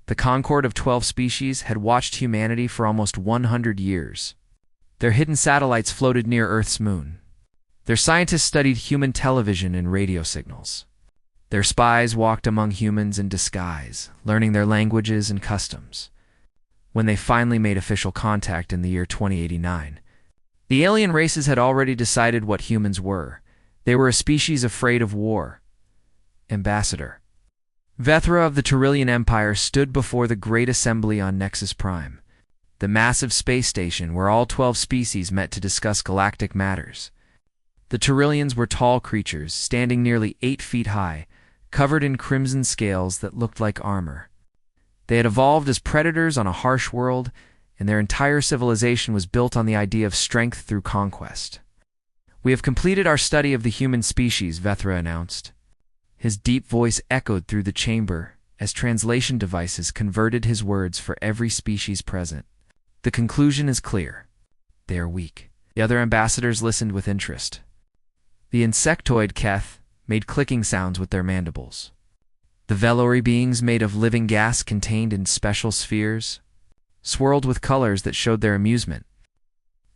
The Concord of 12 species had watched humanity for almost 100 years. Their hidden satellites floated near Earth's moon. Their scientists studied human television and radio signals. Their spies walked among humans in disguise, learning their languages and customs. When they finally made official contact in the year 2089, the alien races had already decided what humans were. They were a species afraid of war. Ambassador Vethra of the Tyrillian Empire stood before the Great Assembly on Nexus Prime, the massive space station where all 12 species met to discuss galactic matters. The Tyrillians were tall creatures, standing nearly 8 feet high, covered in crimson scales that looked like armor. They had evolved as predators on a harsh world, and their entire civilization was built on the idea of strength through conquest. "We have completed our study of the human species," Vethra announced. His deep voice echoed through the chamber as translation devices converted his words for every species present. "The conclusion is clear. They are weak." The other ambassadors listened with interest. The insectoid Keth made clicking sounds with their mandibles. The velory beings made of living gas contained in special spheres, swirled with colors that showed their amusement.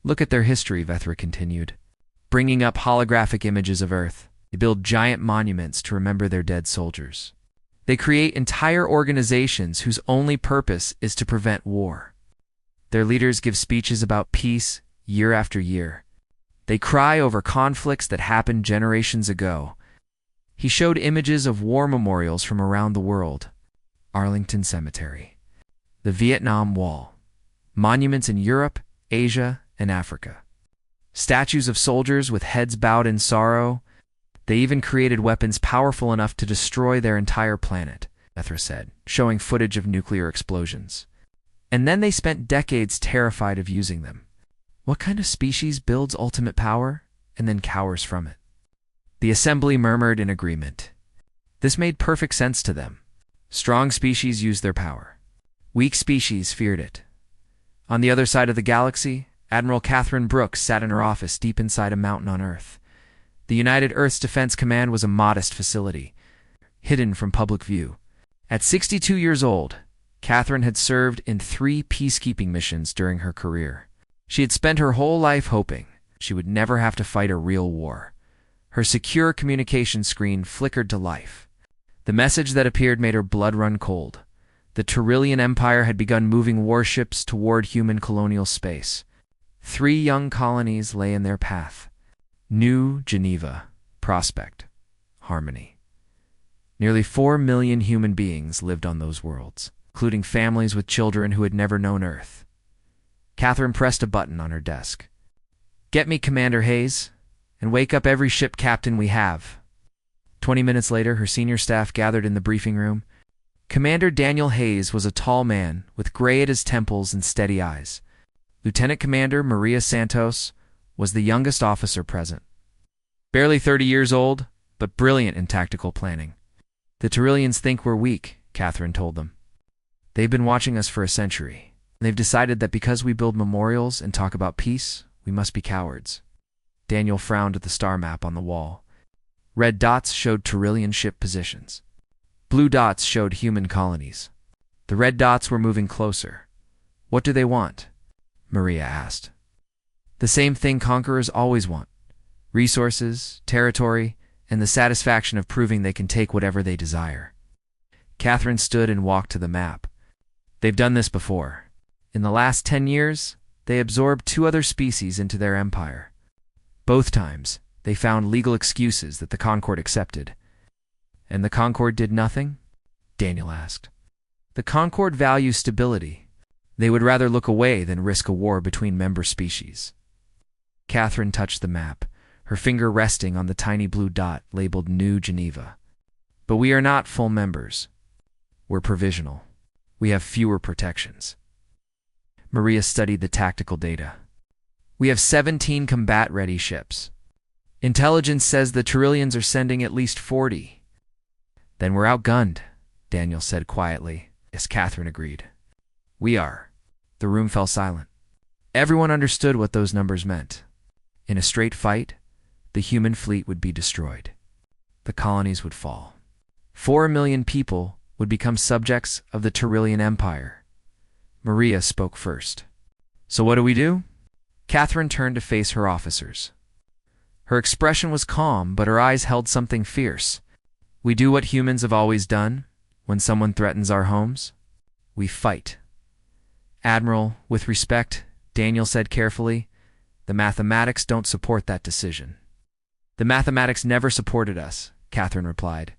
"Look at their history," Vethra continued, bringing up holographic images of Earth. They build giant monuments to remember their dead soldiers. They create entire organizations whose only purpose is to prevent war. Their leaders give speeches about peace year after year. They cry over conflicts that happened generations ago. He showed images of war memorials from around the world: Arlington Cemetery, the Vietnam Wall, monuments in Europe, Asia, and Africa, statues of soldiers with heads bowed in sorrow. They even created weapons powerful enough to destroy their entire planet, Vethra said, showing footage of nuclear explosions. And then they spent decades terrified of using them. What kind of species builds ultimate power and then cowers from it? The assembly murmured in agreement. This made perfect sense to them. Strong species used their power. Weak species feared it. On the other side of the galaxy, Admiral Catherine Brooks sat in her office deep inside a mountain on Earth. The United Earth's Defense Command was a modest facility, hidden from public view. At 62 years old, Catherine had served in 3 peacekeeping missions during her career. She had spent her whole life hoping she would never have to fight a real war. Her secure communication screen flickered to life. The message that appeared made her blood run cold. The Tyrillian Empire had begun moving warships toward human colonial space. 3 young colonies lay in their path: New Geneva, Prospect, Harmony. Nearly 4 million human beings lived on those worlds, including families with children who had never known Earth. Catherine pressed a button on her desk. "Get me Commander Hayes, and wake up every ship captain we have." 20 minutes later, her senior staff gathered in the briefing room. Commander Daniel Hayes was a tall man with gray at his temples and steady eyes. Lieutenant Commander Maria Santos was the youngest officer present. Barely 30 years old, but brilliant in tactical planning. "The Tyrillians think we're weak," Catherine told them. "They've been watching us for a century. They've decided that because we build memorials and talk about peace, we must be cowards." Daniel frowned at the star map on the wall. Red dots showed Tyrillian ship positions. Blue dots showed human colonies. The red dots were moving closer. "What do they want?" Maria asked. "The same thing conquerors always want: resources, territory, and the satisfaction of proving they can take whatever they desire." Catherine stood and walked to the map. "They've done this before. In the last 10 years, they absorbed 2 other species into their empire. Both times, they found legal excuses that the Concord accepted." "And the Concord did nothing?" Daniel asked. "The Concord values stability. They would rather look away than risk a war between member species." Catherine touched the map, her finger resting on the tiny blue dot labeled New Geneva. "But we are not full members. We're provisional. We have fewer protections." Maria studied the tactical data. "We have 17 combat-ready ships. Intelligence says the Tyrillians are sending at least 40. "Then we're outgunned," Daniel said quietly. "Yes," Catherine agreed. "We are." The room fell silent. Everyone understood what those numbers meant. In a straight fight, the human fleet would be destroyed. The colonies would fall. 4 million people would become subjects of the Tyrillian Empire. Maria spoke first. So what do we do? Catherine turned to face her officers. Her expression was calm, but her eyes held something fierce. We do what humans have always done when someone threatens our homes. We fight. Admiral, with respect, Daniel said carefully, the mathematics don't support that decision. The mathematics never supported us, Catherine replied.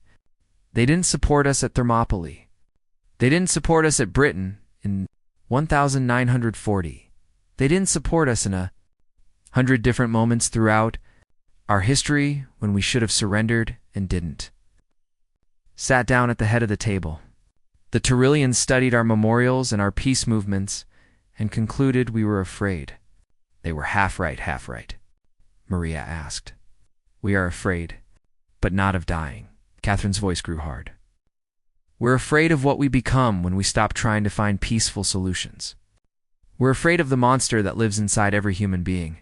They didn't support us at Thermopylae. They didn't support us at Britain in 1940. They didn't support us in 100 different moments throughout our history when we should have surrendered and didn't. Sat down at the head of the table. The Tyrillians studied our memorials and our peace movements and concluded we were afraid. They were half right, Maria asked. We are afraid, but not of dying. Catherine's voice grew hard. We're afraid of what we become when we stop trying to find peaceful solutions. We're afraid of the monster that lives inside every human being,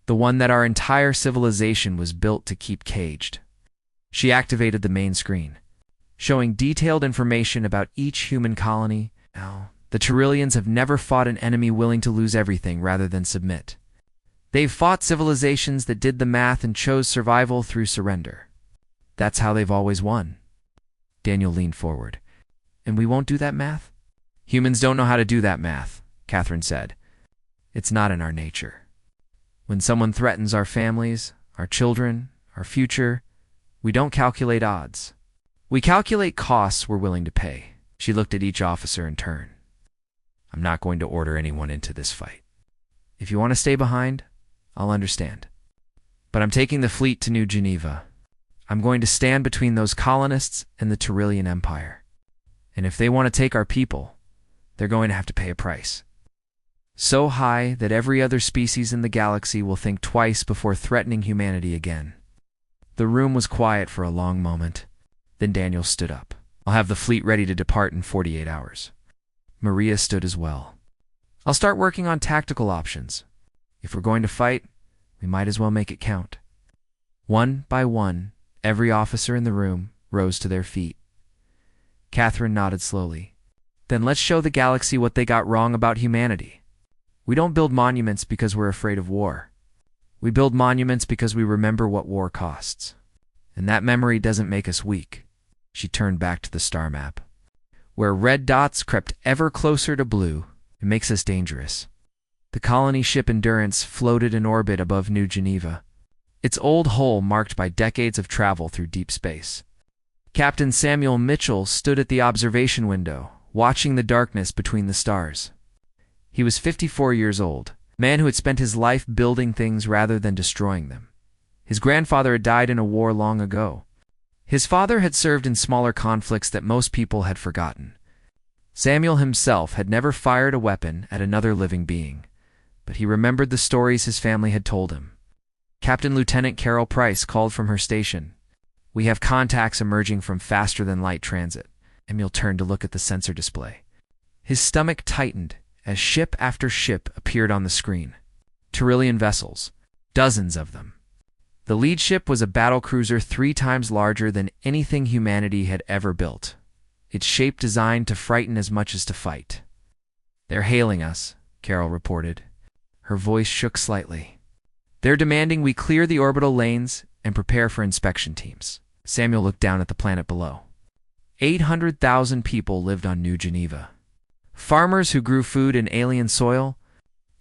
the one that our entire civilization was built to keep caged. She activated the main screen, showing detailed information about each human colony. Now, the Tyrillians have never fought an enemy willing to lose everything rather than submit. They've fought civilizations that did the math and chose survival through surrender. That's how they've always won. Daniel leaned forward. And we won't do that math? Humans don't know how to do that math, Catherine said. It's not in our nature. When someone threatens our families, our children, our future, we don't calculate odds. We calculate costs we're willing to pay. She looked at each officer in turn. I'm not going to order anyone into this fight. If you want to stay behind, I'll understand. But I'm taking the fleet to New Geneva. I'm going to stand between those colonists and the Tyrillian Empire. And if they want to take our people, they're going to have to pay a price. So high that every other species in the galaxy will think twice before threatening humanity again. The room was quiet for a long moment. Then Daniel stood up. I'll have the fleet ready to depart in 48 hours. Maria stood as well. I'll start working on tactical options. If we're going to fight, we might as well make it count. One by one, every officer in the room rose to their feet. Catherine nodded slowly. Then let's show the galaxy what they got wrong about humanity. We don't build monuments because we're afraid of war. We build monuments because we remember what war costs. And that memory doesn't make us weak. She turned back to the star map. Where red dots crept ever closer to blue, it makes us dangerous. The colony ship Endurance floated in orbit above New Geneva, its old hull marked by decades of travel through deep space. Captain Samuel Mitchell stood at the observation window, watching the darkness between the stars. He was 54 years old, a man who had spent his life building things rather than destroying them. His grandfather had died in a war long ago. His father had served in smaller conflicts that most people had forgotten. Samuel himself had never fired a weapon at another living being, but he remembered the stories his family had told him. Captain Lieutenant Carol Price called from her station. We have contacts emerging from faster-than-light transit. Samuel turned to look at the sensor display. His stomach tightened as ship after ship appeared on the screen. Tyrillian vessels, dozens of them. The lead ship was a battlecruiser 3 times larger than anything humanity had ever built, its shape designed to frighten as much as to fight. They're hailing us, Carol reported. Her voice shook slightly. They're demanding we clear the orbital lanes and prepare for inspection teams. Samuel looked down at the planet below. 800,000 people lived on New Geneva. Farmers who grew food in alien soil,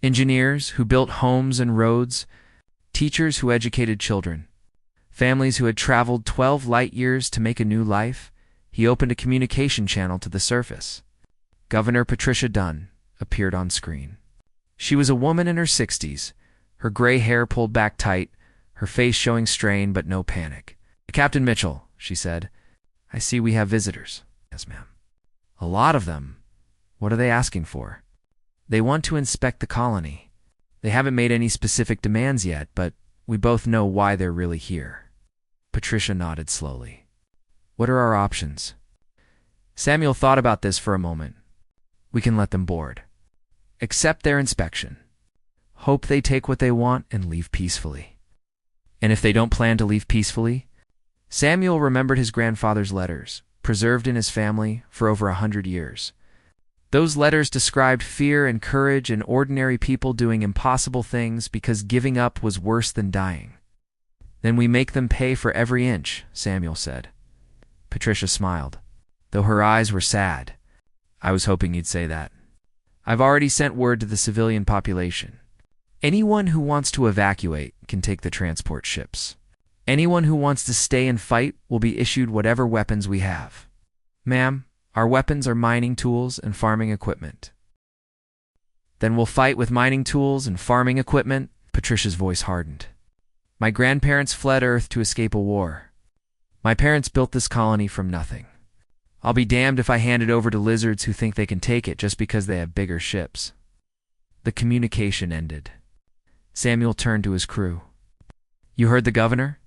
engineers who built homes and roads, teachers who educated children, families who had traveled 12 light years to make a new life. He opened a communication channel to the surface. Governor Patricia Dunn appeared on screen. She was a woman in her 60s, her gray hair pulled back tight, her face showing strain but no panic. Captain Mitchell, she said, I see we have visitors. Yes, ma'am. A lot of them. What are they asking for? They want to inspect the colony. They haven't made any specific demands yet, but we both know why they're really here. Patricia nodded slowly. What are our options? Samuel thought about this for a moment. We can let them board. Accept their inspection. Hope they take what they want and leave peacefully. And if they don't plan to leave peacefully? Samuel remembered his grandfather's letters, preserved in his family for over 100 years. Those letters described fear and courage and ordinary people doing impossible things because giving up was worse than dying. "Then we make them pay for every inch," Samuel said. Patricia smiled, though her eyes were sad. "I was hoping you'd say that. I've already sent word to the civilian population. Anyone who wants to evacuate can take the transport ships. Anyone who wants to stay and fight will be issued whatever weapons we have. Ma'am, our weapons are mining tools and farming equipment." "Then we'll fight with mining tools and farming equipment?" Patricia's voice hardened. "My grandparents fled Earth to escape a war. My parents built this colony from nothing. I'll be damned if I hand it over to lizards who think they can take it just because they have bigger ships." The communication ended. Samuel turned to his crew. "You heard the governor?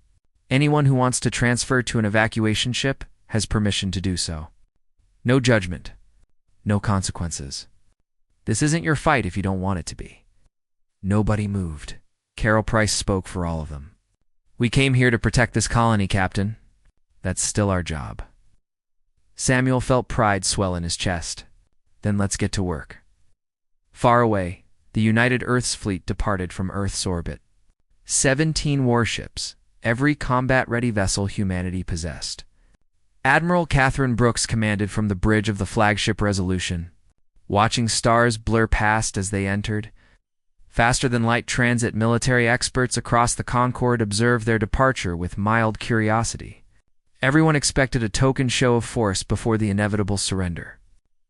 Anyone who wants to transfer to an evacuation ship has permission to do so. No judgment. No consequences. This isn't your fight if you don't want it to be." Nobody moved. Carol Price spoke for all of them. "We came here to protect this colony, Captain. That's still our job." Samuel felt pride swell in his chest. "Then let's get to work." Far away, the United Earths fleet departed from Earth's orbit. 17 warships, every combat-ready vessel humanity possessed. Admiral Catherine Brooks commanded from the bridge of the flagship Resolution, watching stars blur past as they entered. Faster-than-light transit military experts across the Concorde observed their departure with mild curiosity. Everyone expected a token show of force before the inevitable surrender.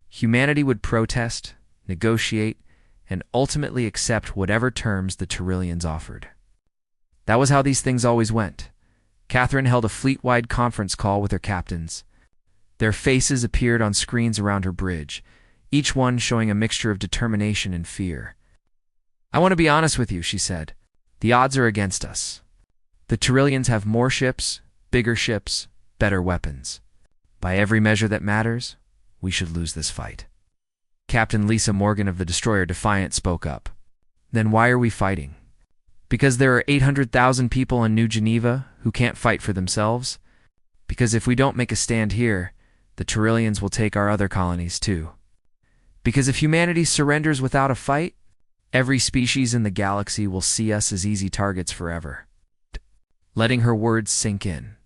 Humanity would protest, negotiate, and ultimately accept whatever terms the Tyrillians offered. That was how these things always went. Catherine held a fleet-wide conference call with her captains. Their faces appeared on screens around her bridge, each one showing a mixture of determination and fear. "I want to be honest with you," she said. "The odds are against us. The Tyrillians have more ships, bigger ships, better weapons. By every measure that matters, we should lose this fight." Captain Lisa Morgan of the destroyer Defiant spoke up. "Then why are we fighting? Because there are 800,000 people in New Geneva who can't fight for themselves? Because if we don't make a stand here, the Tyrillians will take our other colonies too? Because if humanity surrenders without a fight, every species in the galaxy will see us as easy targets forever." Letting her words sink in.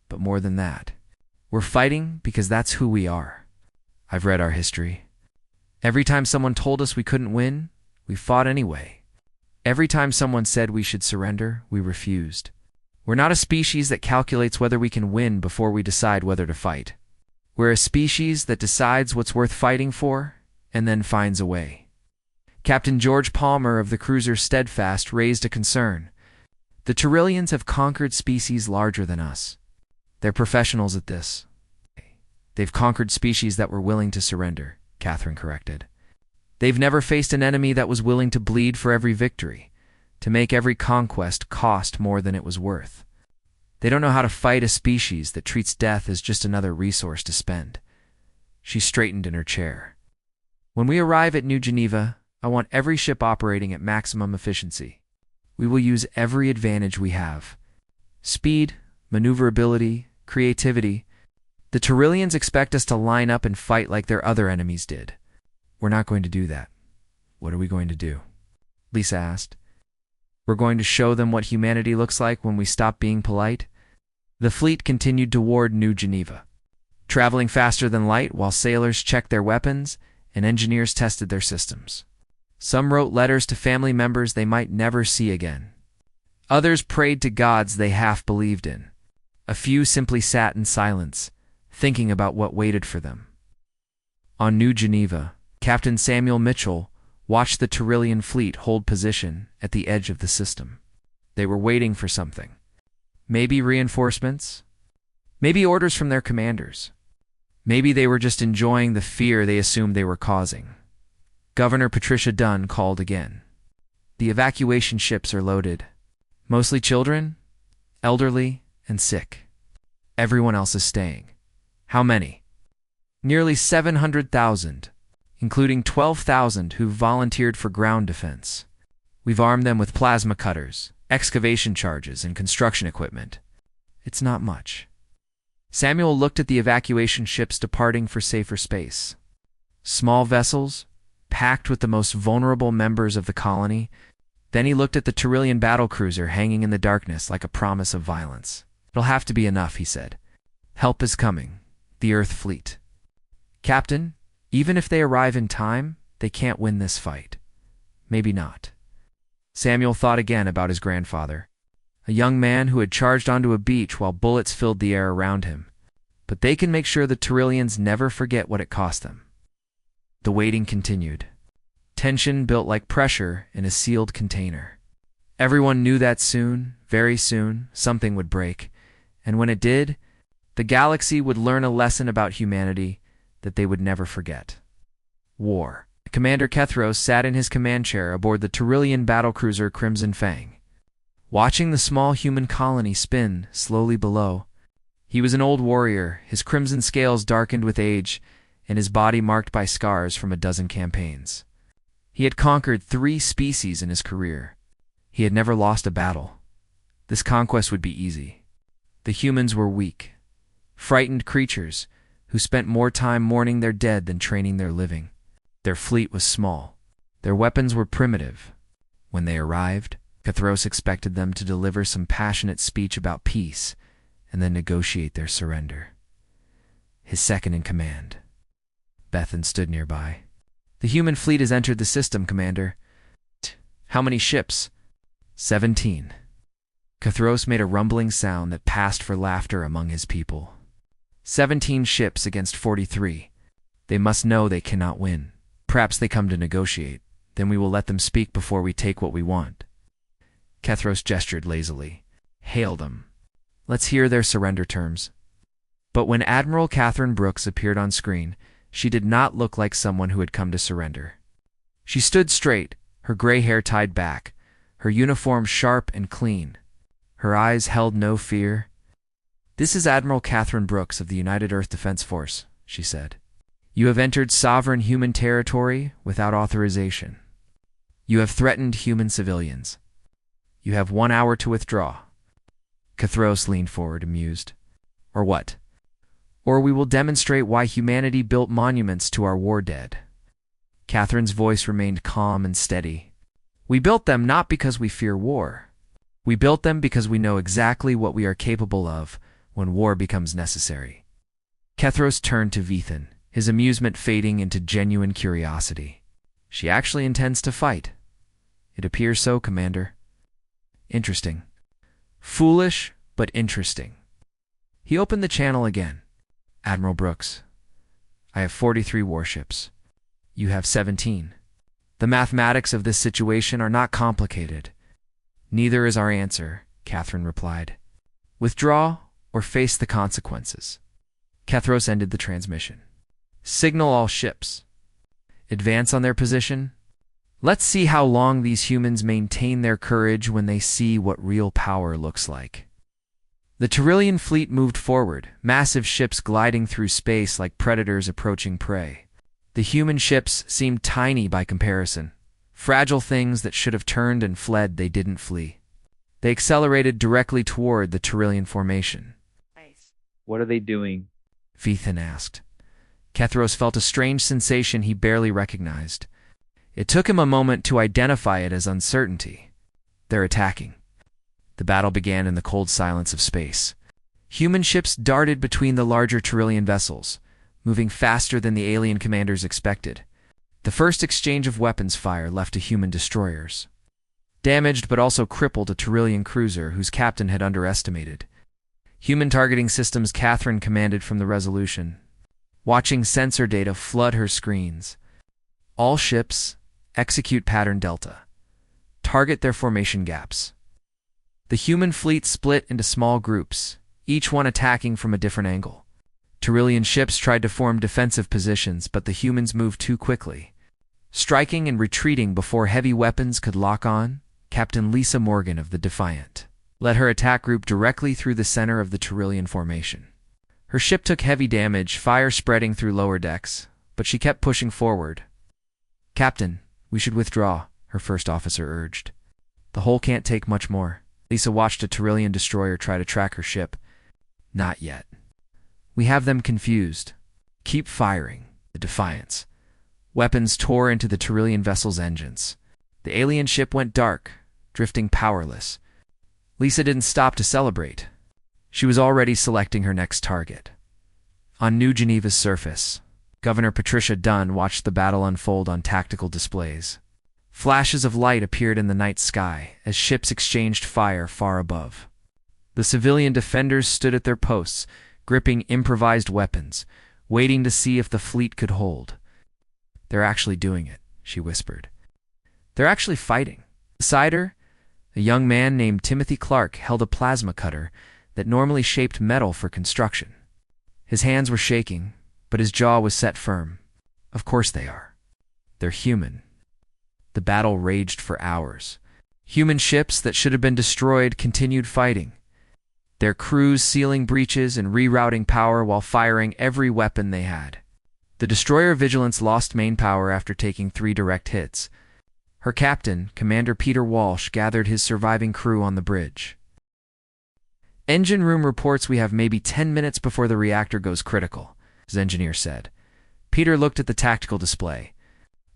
"But more than that, we're fighting because that's who we are. I've read our history. Every time someone told us we couldn't win, we fought anyway. Every time someone said we should surrender, we refused. We're not a species that calculates whether we can win before we decide whether to fight. We're a species that decides what's worth fighting for and then finds a way." Captain George Palmer of the cruiser Steadfast raised a concern. "The Tyrillians have conquered species larger than us. They're professionals at this." "They've conquered species that were willing to surrender," Catherine corrected. "They've never faced an enemy that was willing to bleed for every victory, to make every conquest cost more than it was worth. They don't know how to fight a species that treats death as just another resource to spend." She straightened in her chair. "When we arrive at New Geneva, I want every ship operating at maximum efficiency. We will use every advantage we have. Speed, maneuverability, creativity. The Tyrillians expect us to line up and fight like their other enemies did. We're not going to do that." "What are we going to do?" Lisa asked. "We're going to show them what humanity looks like when we stop being polite." The fleet continued toward New Geneva, traveling faster than light while sailors checked their weapons and engineers tested their systems. Some wrote letters to family members they might never see again. Others prayed to gods they half believed in. A few simply sat in silence, thinking about what waited for them. On New Geneva, Captain Samuel Mitchell watched the Tyrillian fleet hold position at the edge of the system. They were waiting for something. Maybe reinforcements? Maybe orders from their commanders. Maybe they were just enjoying the fear they assumed they were causing. Governor Patricia Dunn called again. "The evacuation ships are loaded. Mostly children, elderly, and sick. Everyone else is staying." "How many?" "Nearly 700,000, including 12,000 who volunteered for ground defense. We've armed them with plasma cutters, excavation charges, and construction equipment. It's not much." Samuel looked at the evacuation ships departing for safer space. Small vessels, packed with the most vulnerable members of the colony. Then he looked at the Tyrillian battlecruiser hanging in the darkness like a promise of violence. "It'll have to be enough," he said. "Help is coming. The Earth fleet." "Captain, even if they arrive in time, they can't win this fight." "Maybe not." Samuel thought again about his grandfather, a young man who had charged onto a beach while bullets filled the air around him. But they can make sure the Tyrillians never forget what it cost them. The waiting continued. Tension built like pressure in a sealed container. Everyone knew that soon, very soon, something would break. And when it did, the galaxy would learn a lesson about humanity that they would never forget. War. Commander Kethros sat in his command chair aboard the Tyrillian battlecruiser Crimson Fang, watching the small human colony spin slowly below. He was an old warrior, his crimson scales darkened with age, and his body marked by scars from a dozen campaigns. He had conquered 3 species in his career. He had never lost a battle. This conquest would be easy. The humans were weak, frightened creatures who spent more time mourning their dead than training their living. Their fleet was small. Their weapons were primitive. When they arrived, Kethros expected them to deliver some passionate speech about peace and then negotiate their surrender. His second in command, Bethan, stood nearby. "The human fleet has entered the system, Commander." "How many ships?" 17. Kethros made a rumbling sound that passed for laughter among his people. 17 ships against 43. They must know they cannot win. Perhaps they come to negotiate. Then we will let them speak before we take what we want. Kethros gestured lazily. "Hail them. Let's hear their surrender terms." But when Admiral Catherine Brooks appeared on screen, she did not look like someone who had come to surrender. She stood straight, her gray hair tied back, her uniform sharp and clean. Her eyes held no fear. "This is Admiral Catherine Brooks of the United Earth Defense Force," she said. "You have entered sovereign human territory without authorization. You have threatened human civilians. You have 1 hour to withdraw." Kethros leaned forward, amused. "Or what? Or we will demonstrate why humanity built monuments to our war dead." Catherine's voice remained calm and steady. "We built them not because we fear war. We built them because we know exactly what we are capable of when war becomes necessary." Kethros turned to Vethan, his amusement fading into genuine curiosity. "She actually intends to fight." "It appears so, Commander." "Interesting. Foolish, but interesting." He opened the channel again. "Admiral Brooks, I have 43 warships. You have 17. The mathematics of this situation are not complicated." "Neither is our answer," Catherine replied. "Withdraw or face the consequences." Kethros ended the transmission. "Signal all ships. Advance on their position. Let's see how long these humans maintain their courage when they see what real power looks like." The Tyrillian fleet moved forward, massive ships gliding through space like predators approaching prey. The human ships seemed tiny by comparison. Fragile things that should have turned and fled, they didn't flee. They accelerated directly toward the Tyrillian formation. "What are they doing?" Vethan asked. Kethros felt a strange sensation he barely recognized. It took him a moment to identify it as uncertainty. "They're attacking." The battle began in the cold silence of space. Human ships darted between the larger Tyrillian vessels, moving faster than the alien commanders expected. The first exchange of weapons fire left a human destroyers. Damaged but also crippled a Tyrillian cruiser whose captain had underestimated. Human targeting systems Catherine commanded from the Resolution, watching sensor data flood her screens. "All ships, execute pattern Delta. Target their formation gaps." The human fleet split into small groups, each one attacking from a different angle. Tyrillian ships tried to form defensive positions, but the humans moved too quickly. Striking and retreating before heavy weapons could lock on, Captain Lisa Morgan of the Defiant led her attack group directly through the center of the Tyrillian formation. Her ship took heavy damage, fire spreading through lower decks, but she kept pushing forward. "Captain, we should withdraw," her first officer urged. "The hull can't take much more." Lisa watched a Tyrillian destroyer try to track her ship. "Not yet." We have them confused. Keep firing. The Defiance. Weapons tore into the Tyrillian vessel's engines. The alien ship went dark, drifting powerless. Lisa didn't stop to celebrate. She was already selecting her next target. On New Geneva's surface, Governor Patricia Dunn watched the battle unfold on tactical displays. Flashes of light appeared in the night sky as ships exchanged fire far above. The civilian defenders stood at their posts, gripping improvised weapons, waiting to see if the fleet could hold. "They're actually doing it," she whispered. "They're actually fighting." Beside her, a young man named Timothy Clark held a plasma cutter that normally shaped metal for construction. His hands were shaking, but his jaw was set firm. Of course they are. They're human. The battle raged for hours. Human ships that should have been destroyed continued fighting, their crews sealing breaches and rerouting power while firing every weapon they had. The destroyer Vigilance lost main power after taking 3 direct hits. Her captain, Commander Peter Walsh, gathered his surviving crew on the bridge. "Engine room reports we have maybe 10 minutes before the reactor goes critical," his engineer said. Peter looked at the tactical display.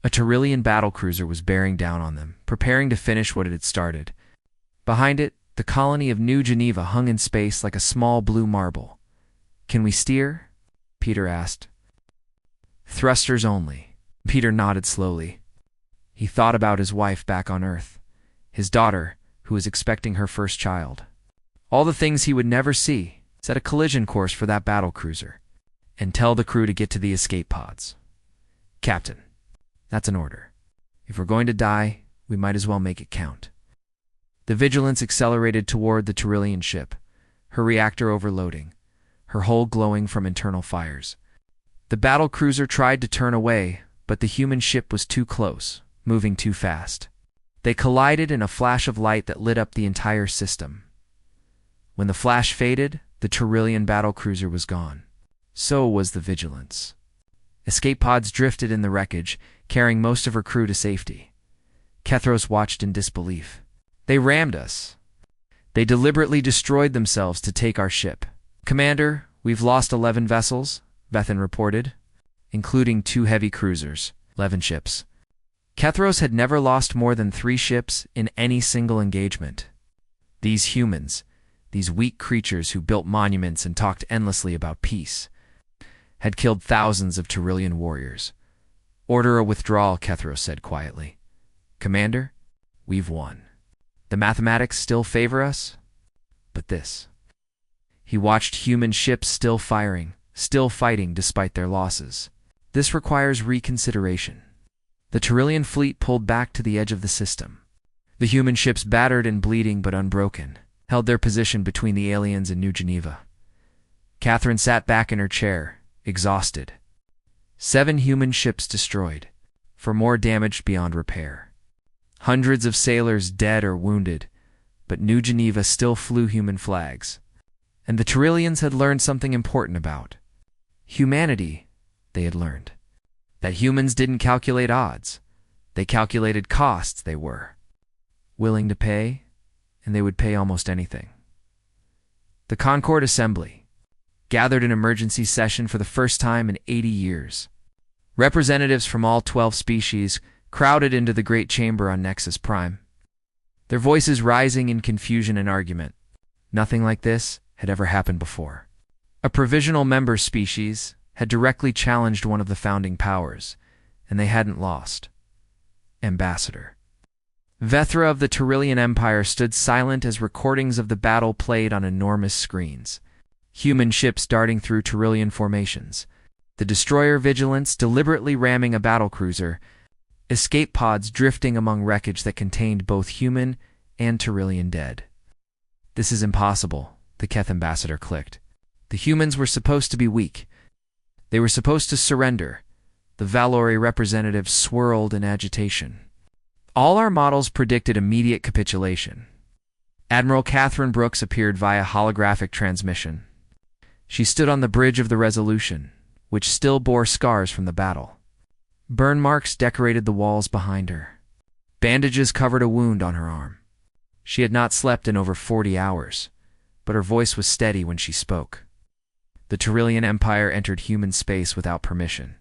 A Tyrillian battlecruiser was bearing down on them, preparing to finish what it had started. Behind it, the colony of New Geneva hung in space like a small blue marble. "Can we steer?" Peter asked. "Thrusters only." Peter nodded slowly. He thought about his wife back on Earth, his daughter, who was expecting her first child. All the things he would never see. Set a collision course for that battlecruiser, and tell the crew to get to the escape pods. "Captain, that's an order. If we're going to die, we might as well make it count." The Vigilance accelerated toward the Tyrillian ship, her reactor overloading, her hull glowing from internal fires. The battlecruiser tried to turn away, but the human ship was too close, moving too fast. They collided in a flash of light that lit up the entire system. When the flash faded, the Tyrillian battlecruiser was gone. So was the Vigilance. Escape pods drifted in the wreckage, carrying most of her crew to safety. Kethros watched in disbelief. "They rammed us. They deliberately destroyed themselves to take our ship." "Commander, we've lost 11 vessels," Vethin reported, including 2 heavy cruisers, 11 ships. Kethros had never lost more than 3 ships in any single engagement. These humans, these weak creatures who built monuments and talked endlessly about peace, had killed thousands of Tyrillian warriors. "Order a withdrawal," Kethros said quietly. "Commander, we've won. The mathematics still favor us, but this." He watched human ships still firing, still fighting despite their losses. "This requires reconsideration." The Tyrillian fleet pulled back to the edge of the system. The human ships, battered and bleeding but unbroken, held their position between the aliens and New Geneva. Catherine sat back in her chair, exhausted. 7 human ships destroyed, for more damaged beyond repair. Hundreds of sailors dead or wounded, but New Geneva still flew human flags. And the Tyrillians had learned something important about humanity. They had learned that humans didn't calculate odds. They calculated costs. They were willing to pay, and they would pay almost anything. The Concord Assembly gathered an emergency session for the first time in 80 years. Representatives from all 12 species crowded into the great chamber on Nexus Prime, their voices rising in confusion and argument. Nothing like this had ever happened before. A provisional member species had directly challenged one of the founding powers, and they hadn't lost. Ambassador. Vethra of the Tyrillian Empire stood silent as recordings of the battle played on enormous screens. Human ships darting through Tyrillian formations. The destroyer Vigilance deliberately ramming a battlecruiser. Escape pods drifting among wreckage that contained both human and Tyrillian dead. "This is impossible," the Keth ambassador clicked. "The humans were supposed to be weak. They were supposed to surrender." The Valori representative swirled in agitation. "All our models predicted immediate capitulation." Admiral Catherine Brooks appeared via holographic transmission. She stood on the bridge of the Resolution, which still bore scars from the battle. Burn marks decorated the walls behind her. Bandages covered a wound on her arm. She had not slept in over 40 hours, but her voice was steady when she spoke. The Tyrillian Empire entered human space without permission.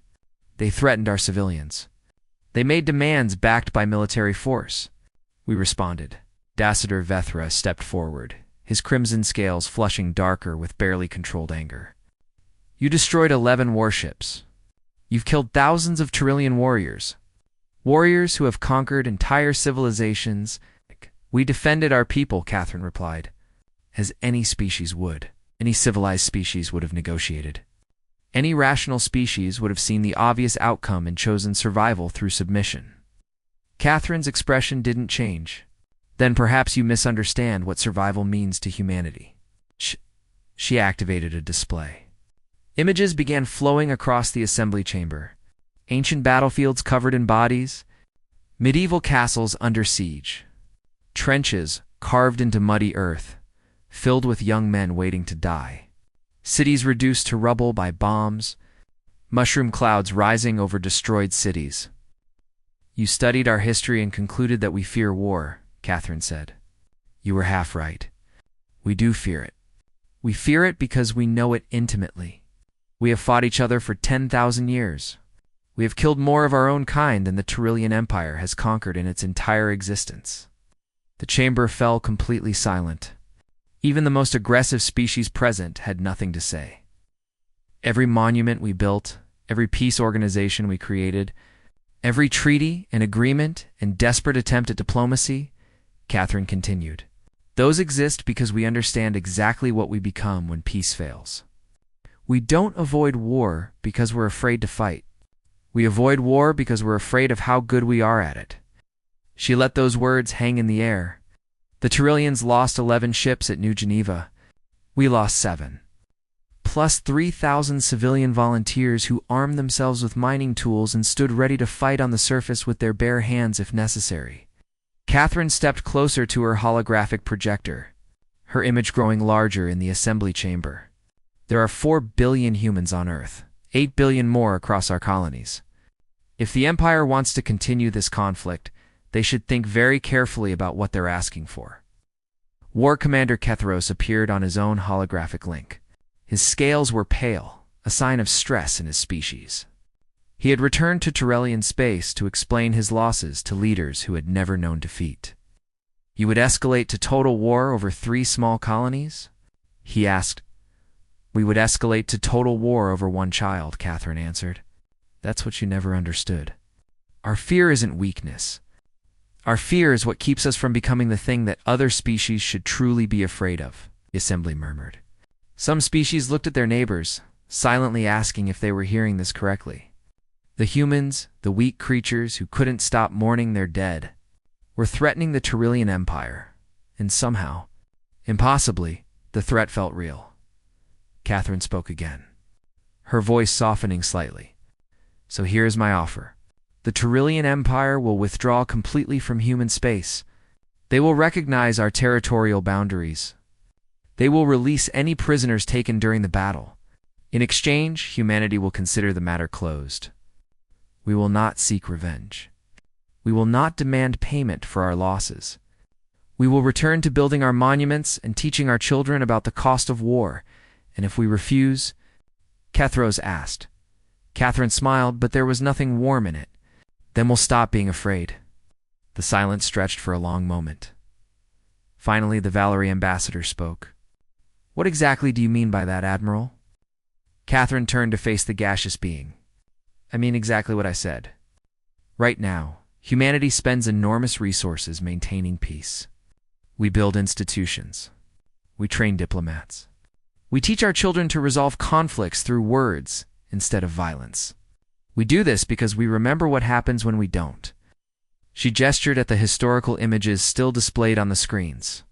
They threatened our civilians. They made demands backed by military force. We responded. Dacitor Vethra stepped forward, his crimson scales flushing darker with barely controlled anger. You destroyed 11 warships. You've killed thousands of Tyrillian warriors. Warriors who have conquered entire civilizations. We defended our people, Catherine replied, as any species would. Any civilized species would have negotiated. Any rational species would have seen the obvious outcome and chosen survival through submission. Catherine's expression didn't change. Then perhaps you misunderstand what survival means to humanity. She activated a display. Images began flowing across the assembly chamber. Ancient battlefields covered in bodies, medieval castles under siege, trenches carved into muddy earth, filled with young men waiting to die, cities reduced to rubble by bombs, mushroom clouds rising over destroyed cities. You studied our history and concluded that we fear war, Catherine said. You were half right. We do fear it. We fear it because we know it intimately. We have fought each other for 10,000 years. We have killed more of our own kind than the Tyrillian Empire has conquered in its entire existence. The chamber fell completely silent. Even the most aggressive species present had nothing to say. Every monument we built, every peace organization we created, every treaty and agreement and desperate attempt at diplomacy, Catherine continued, those exist because we understand exactly what we become when peace fails. We don't avoid war because we're afraid to fight. We avoid war because we're afraid of how good we are at it. She let those words hang in the air. The Tyrillians lost 11 ships at New Geneva. We lost 7. Plus 3,000 civilian volunteers who armed themselves with mining tools and stood ready to fight on the surface with their bare hands if necessary. Catherine stepped closer to her holographic projector, her image growing larger in the assembly chamber. There are 4 billion humans on Earth, 8 billion more across our colonies. If the Empire wants to continue this conflict, they should think very carefully about what they're asking for. War Commander Kethros appeared on his own holographic link. His scales were pale, a sign of stress in his species. He had returned to Tyrillian space to explain his losses to leaders who had never known defeat. You would escalate to total war over 3 small colonies? He asked. We would escalate to total war over 1 child, Catherine answered. That's what you never understood. Our fear isn't weakness. Our fear is what keeps us from becoming the thing that other species should truly be afraid of, the assembly murmured. Some species looked at their neighbors, silently asking if they were hearing this correctly. The humans, the weak creatures who couldn't stop mourning their dead, were threatening the Tyrillian Empire, and somehow, impossibly, the threat felt real. Catherine spoke again, her voice softening slightly. So here's my offer. The Tyrillian Empire will withdraw completely from human space. They will recognize our territorial boundaries. They will release any prisoners taken during the battle. In exchange, humanity will consider the matter closed. We will not seek revenge. We will not demand payment for our losses. We will return to building our monuments and teaching our children about the cost of war. And if we refuse, Kethros asked. Catherine smiled, but there was nothing warm in it. Then we'll stop being afraid. The silence stretched for a long moment. Finally, the Valerie ambassador spoke. What exactly do you mean by that, Admiral? Catherine turned to face the gaseous being. I mean exactly what I said. Right now, humanity spends enormous resources maintaining peace. We build institutions. We train diplomats. We teach our children to resolve conflicts through words instead of violence. We do this because we remember what happens when we don't. She gestured at the historical images still displayed on the screens.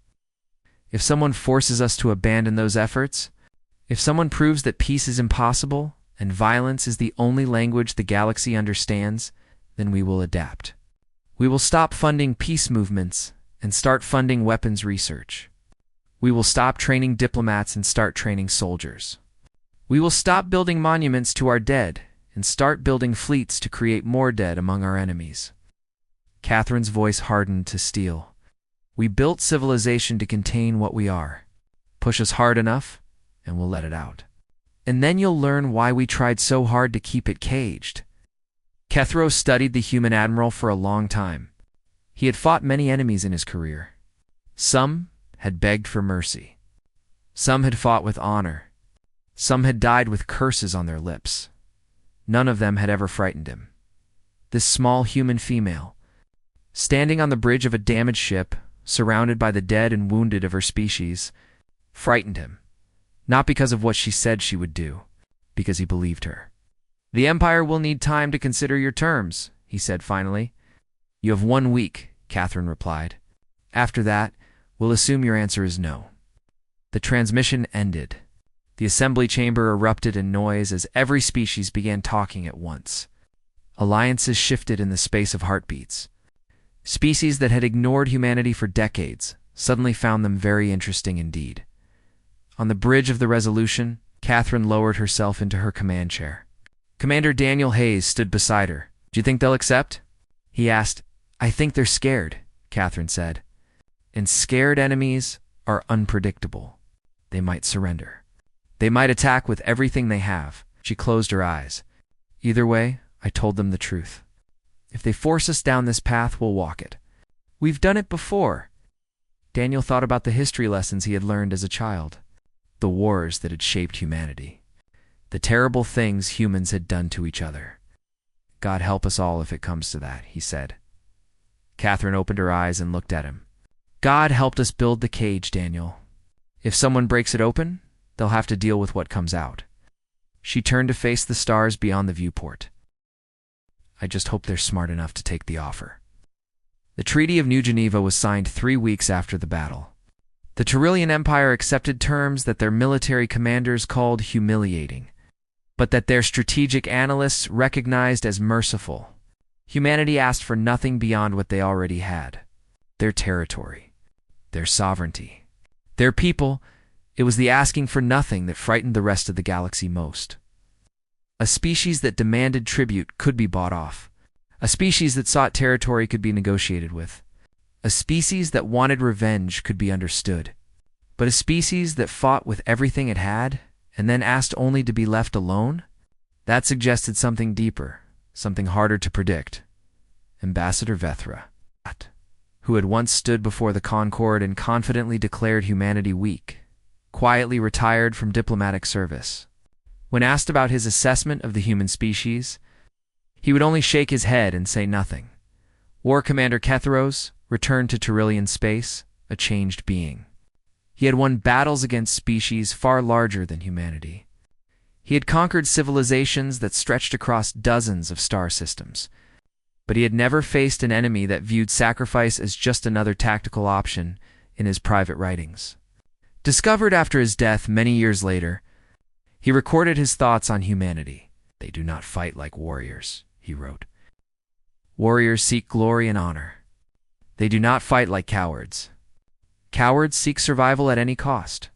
If someone forces us to abandon those efforts, if someone proves that peace is impossible and violence is the only language the galaxy understands, then we will adapt. We will stop funding peace movements and start funding weapons research. We will stop training diplomats and start training soldiers. We will stop building monuments to our dead and start building fleets to create more dead among our enemies. Catherine's voice hardened to steel. We built civilization to contain what we are. Push us hard enough, and we'll let it out. and then you'll learn why we tried so hard to keep it caged. Kethro studied the human admiral for a long time. He had fought many enemies in his career. Some had begged for mercy. Some had fought with honor. Some had died with curses on their lips. None of them had ever frightened him. This small human female, standing on the bridge of a damaged ship, surrounded by the dead and wounded of her species, frightened him, not because of what she said she would do, because he believed her. "The Empire will need time to consider your terms," he said finally. "You have 1 week," Catherine replied. "After that, we'll assume your answer is no." The transmission ended. The assembly chamber erupted in noise as every species began talking at once. Alliances shifted in the space of heartbeats. Species that had ignored humanity for decades suddenly found them very interesting indeed. On the bridge of the Resolution, Catherine lowered herself into her command chair. Commander Daniel Hayes stood beside her. "Do you think they'll accept?" he asked. "I think they're scared," Catherine said. "And scared enemies are unpredictable. They might surrender. They might attack with everything they have." She closed her eyes. "Either way, I told them the truth. If they force us down this path, we'll walk it. We've done it before." Daniel thought about the history lessons he had learned as a child, the wars that had shaped humanity, the terrible things humans had done to each other. "God help us all if it comes to that," he said. Catherine opened her eyes and looked at him. "God helped us build the cage, Daniel. If someone breaks it open, they'll have to deal with what comes out." She turned to face the stars beyond the viewport. "I just hope they're smart enough to take the offer." The Treaty of New Geneva was signed 3 weeks after the battle. The Tyrillian Empire accepted terms that their military commanders called humiliating, but that their strategic analysts recognized as merciful. Humanity asked for nothing beyond what they already had: their territory, their sovereignty, their people. It was the asking for nothing that frightened the rest of the galaxy most. A species that demanded tribute could be bought off. A species that sought territory could be negotiated with. A species that wanted revenge could be understood. But a species that fought with everything it had and then asked only to be left alone? That suggested something deeper, something harder to predict. Ambassador Vethra, who had once stood before the Concord and confidently declared humanity weak, quietly retired from diplomatic service. When asked about his assessment of the human species, he would only shake his head and say nothing. War Commander Kethros returned to Tyrillian space, a changed being. He had won battles against species far larger than humanity. He had conquered civilizations that stretched across dozens of star systems, but he had never faced an enemy that viewed sacrifice as just another tactical option in his private writings. Discovered after his death many years later, he recorded his thoughts on humanity. "They do not fight like warriors," he wrote. "Warriors seek glory and honor. They do not fight like cowards. Cowards seek survival at any cost.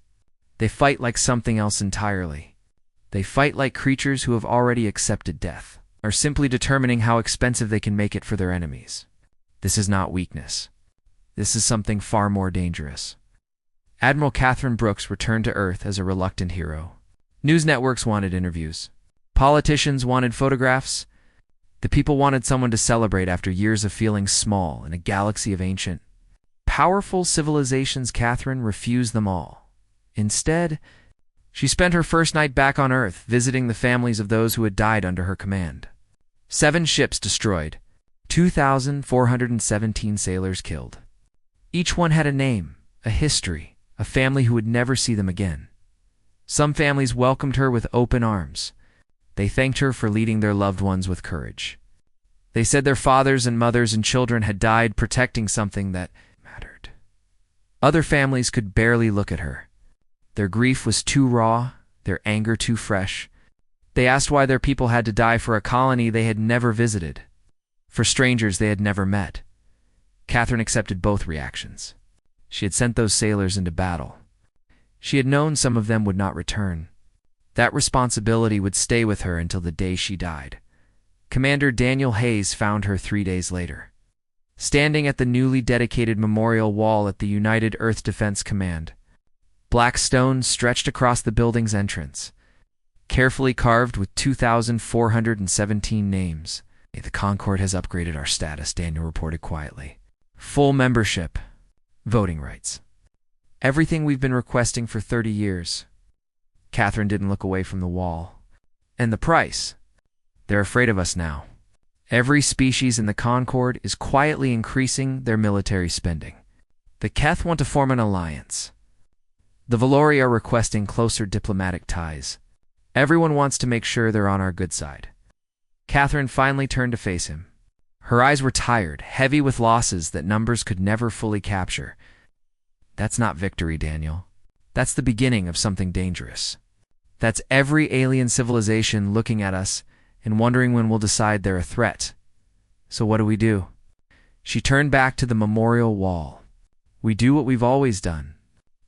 They fight like something else entirely. They fight like creatures who have already accepted death, are simply determining how expensive they can make it for their enemies. This is not weakness. This is something far more dangerous." Admiral Catherine Brooks returned to Earth as a reluctant hero. News networks wanted interviews. Politicians wanted photographs. The people wanted someone to celebrate after years of feeling small in a galaxy of ancient, powerful civilizations. Catherine refused them all. Instead, she spent her first night back on Earth visiting the families of those who had died under her command. 7 ships destroyed, 2,417 sailors killed. Each one had a name, a history, a family who would never see them again. Some families welcomed her with open arms. They thanked her for leading their loved ones with courage. They said their fathers and mothers and children had died protecting something that mattered. Other families could barely look at her. Their grief was too raw, their anger too fresh. They asked why their people had to die for a colony they had never visited, for strangers they had never met. Catherine accepted both reactions. She had sent those sailors into battle. She had known some of them would not return. That responsibility would stay with her until the day she died. Commander Daniel Hayes found her 3 days later, standing at the newly dedicated memorial wall at the United Earth Defense Command. Black stone stretched across the building's entrance. carefully carved with 2,417 names. The Concord has upgraded our status, Daniel reported quietly. Full membership. Voting rights. Everything we've been requesting for 30 years. Catherine didn't look away from the wall. And the price. They're afraid of us now. Every species in the Concord is quietly increasing their military spending. The Keth want to form an alliance. The Valori are requesting closer diplomatic ties. Everyone wants to make sure they're on our good side. Catherine finally turned to face him. Her eyes were tired, heavy with losses that numbers could never fully capture. That's not victory, Daniel. That's the beginning of something dangerous. That's every alien civilization looking at us and wondering when we'll decide they're a threat. So what do? She turned back to the memorial wall. We do what we've always done.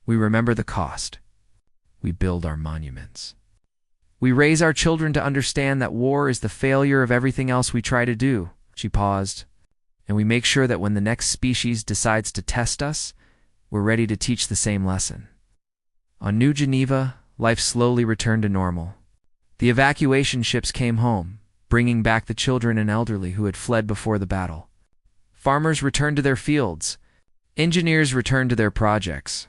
We remember the cost. We build our monuments. We raise our children to understand that war is the failure of everything else we try to do. She paused. And we make sure that when the next species decides to test us, we're ready to teach the same lesson. On New Geneva, life slowly returned to normal. The evacuation ships came home, bringing back the children and elderly who had fled before the battle. Farmers returned to their fields. Engineers returned to their projects.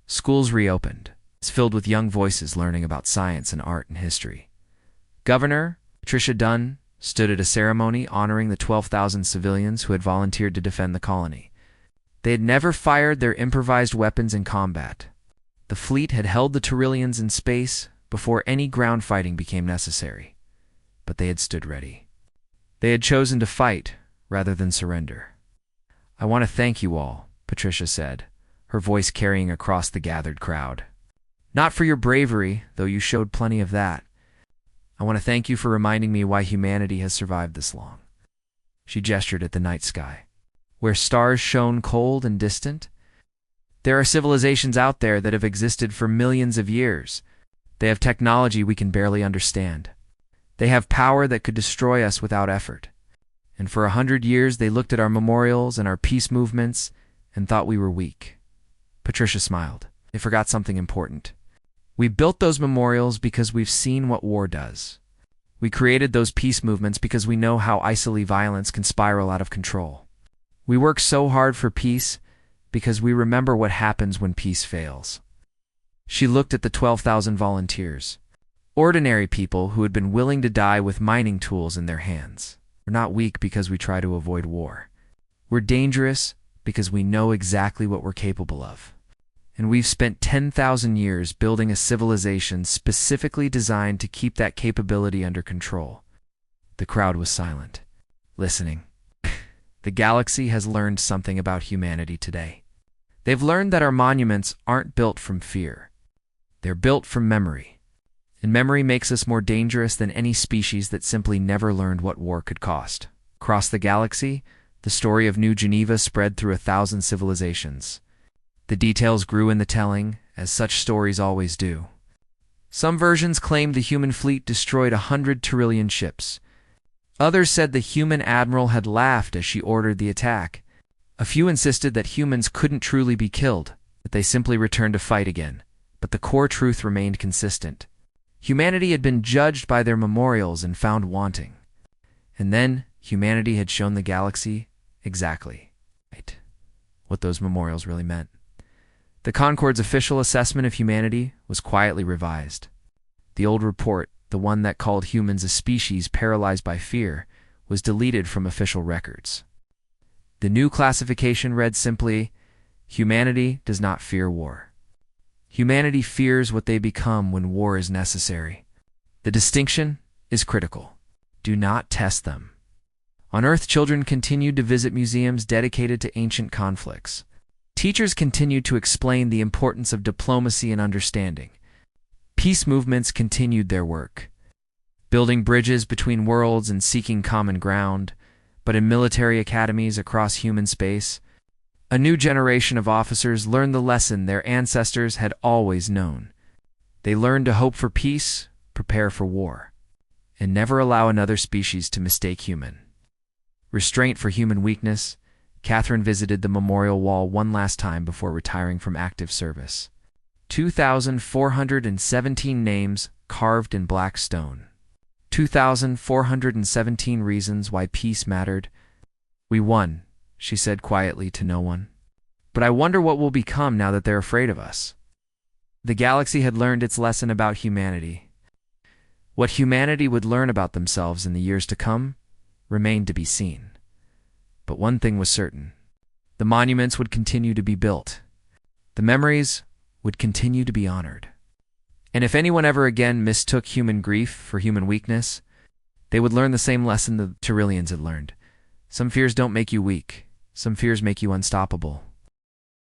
Schools reopened, filled with young voices learning about science and art and history. Governor Patricia Dunn stood at a ceremony honoring the 12,000 civilians who had volunteered to defend the colony. They had never fired their improvised weapons in combat. The fleet had held the Taurillians in space before any ground fighting became necessary. But they had stood ready. They had chosen to fight rather than surrender. I want to thank you all, Patricia said, her voice carrying across the gathered crowd. Not for your bravery, though you showed plenty of that. I want to thank you for reminding me why humanity has survived this long. She gestured at the night sky, where stars shone cold and distant. There are civilizations out there that have existed for millions of years. They have technology we can barely understand. They have power that could destroy us without effort. And for 100 years they looked at our memorials and our peace movements and thought we were weak. Patricia smiled. They forgot something important. We built those memorials because we've seen what war does. We created those peace movements because we know how isolated violence can spiral out of control. We work so hard for peace because we remember what happens when peace fails. She looked at the 12,000 volunteers, ordinary people who had been willing to die with mining tools in their hands. We're not weak because we try to avoid war. We're dangerous because we know exactly what we're capable of. And we've spent 10,000 years building a civilization specifically designed to keep that capability under control. The crowd was silent, listening. The galaxy has learned something about humanity today. They've learned that our monuments aren't built from fear. They're built from memory. And memory makes us more dangerous than any species that simply never learned what war could cost. Across the galaxy, the story of New Geneva spread through 1,000 civilizations. The details grew in the telling, as such stories always do. Some versions claimed the human fleet destroyed 100 Taurillian ships. Others said the human admiral had laughed as she ordered the attack. A few insisted that humans couldn't truly be killed, that they simply returned to fight again. But the core truth remained consistent. Humanity had been judged by their memorials and found wanting. And then humanity had shown the galaxy exactly what those memorials really meant. The Concord's official assessment of humanity was quietly revised. The old report, the one that called humans a species paralyzed by fear, was deleted from official records. The new classification read simply, humanity does not fear war. Humanity fears what they become when war is necessary. The distinction is critical. Do not test them. On Earth, children continued to visit museums dedicated to ancient conflicts. Teachers continued to explain the importance of diplomacy and understanding. Peace movements continued their work, building bridges between worlds and seeking common ground. But in military academies across human space, a new generation of officers learned the lesson their ancestors had always known. They learned to hope for peace, prepare for war, and never allow another species to mistake human. Restraint for human weakness, Catherine visited the memorial wall one last time before retiring from active service. 2,417 names carved in black stone. 2,417 reasons why peace mattered. We won, she said quietly to no one. But I wonder what we'll become now that they're afraid of us. The galaxy had learned its lesson about humanity. What humanity would learn about themselves in the years to come remained to be seen. But one thing was certain. The monuments would continue to be built. The memories would continue to be honored. And if anyone ever again mistook human grief for human weakness, they would learn the same lesson the Tyrillians had learned. Some fears don't make you weak. Some fears make you unstoppable.